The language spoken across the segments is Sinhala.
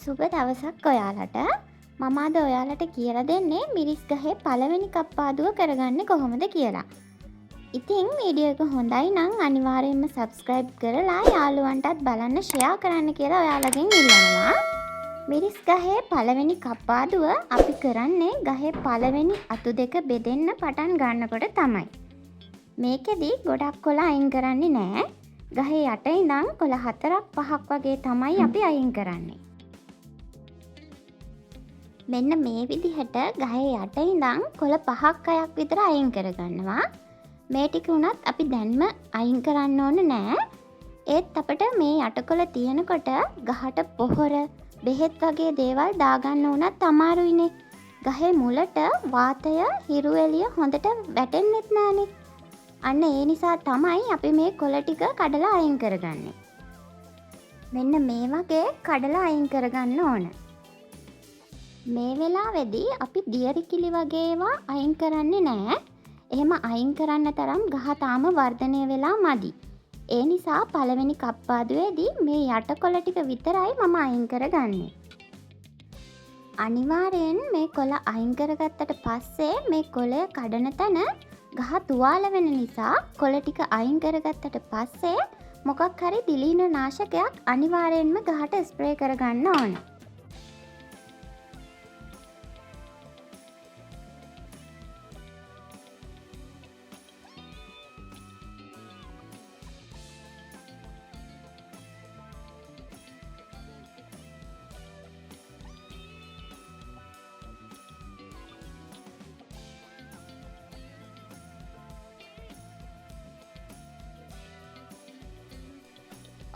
සුබ දවසක් ඔයාලට. මම අද ඔයාලට කියලා දෙන්නේ මිරිස් ගහේ පළවෙනි කප්පාදුව කරගන්න කොහොමද කියලා. ඉතින් වීඩියෝ එක හොඳයි නම් අනිවාර්යයෙන්ම subscribe කරලා යාළුවන්ටත් බලන්න share කරන්න කියලා ඔයාලගෙන් ඉල්ලනවා. මිරිස් ගහේ පළවෙනි කප්පාදුව අපි කරන්නේ ගහේ පළවෙනි අතු දෙක බෙදෙන්න පටන් ගන්නකොට තමයි. මේකෙදි ගොඩක් කොළ අයින් කරන්නේ නැහැ. ගහේ යට ඉඳන් කොළ 4-5ක් වගේ තමයි අපි අයින් කරන්නේ. මෙන්න මේ විදිහට ගහේ යට ඉඳන් කොළ 5ක් 6ක් විතර අයින් කරගන්නවා. මේ ටික උනත් අපි දැන්ම අයින් කරන්න ඕන නෑ. ඒත් අපිට මේ යටකොළ තියෙනකොට ගහට පොහොර, බෙහෙත් වගේ දේවල් දාගන්න උනත් අමාරුයිනේ. ගහේ මුලට වාතය, හිරු එළිය හොඳට වැටෙන්නෙත් නෑනේ. අන්න ඒ නිසා තමයි අපි මේ කොළ ටික කඩලා අයින් කරගන්නේ. මෙන්න මේ වගේ කඩලා අයින් කරගන්න ඕන. මේ වෙලාවේදී අපි දියරිකිලි වගේ ඒවා අයින් කරන්නේ නැහැ. එහෙම අයින් කරන්න තරම් ගහ තාම වර්ධනය වෙලා මදි. ඒ නිසා පළවෙනි කප්පාදුවේදී මේ යටකොළ ටික විතරයි මම අයින් කරගන්නේ. අනිවාර්යෙන් මේ කොළ අයින් කරගත්තට පස්සේ මේ කොළය කඩන තැන ගහ තුවාල වෙන නිසා කොළ ටික අයින් කරගත්තට පස්සේ මොකක් හරි දිලීන නාශකයක් අනිවාර්යෙන්ම ගහට ස්ප්‍රේ කරගන්න ඕන.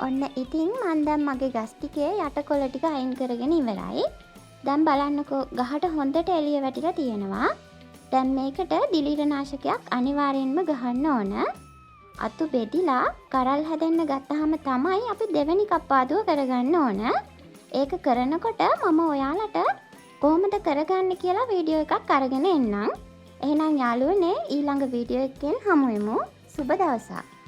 ඔන්න ඉතින් මම දැන් මගේ ගස් ටිකේ යටකොළ ටික අයින් කරගෙන ඉවරයි. දැන් බලන්නකෝ ගහට හොඳට එළිය වැටිලා තියෙනවා. දැන් මේකට දිලීරනාශකයක් අනිවාර්යෙන්ම ගහන්න ඕන. අතු බෙදිලා කරල් හැදෙන්න ගත්තාම තමයි අපි දෙවෙනි කප්පාදුව කරගන්න ඕන. ඒක කරනකොට මම ඔයාලට කොහොමද කරගන්නේ කියලා වීඩියෝ එකක් අරගෙන එන්නම්. එහෙනම් යාළුවනේ ඊළඟ වීඩියෝ එකෙන් හමු වෙමු. සුබ දවසක්.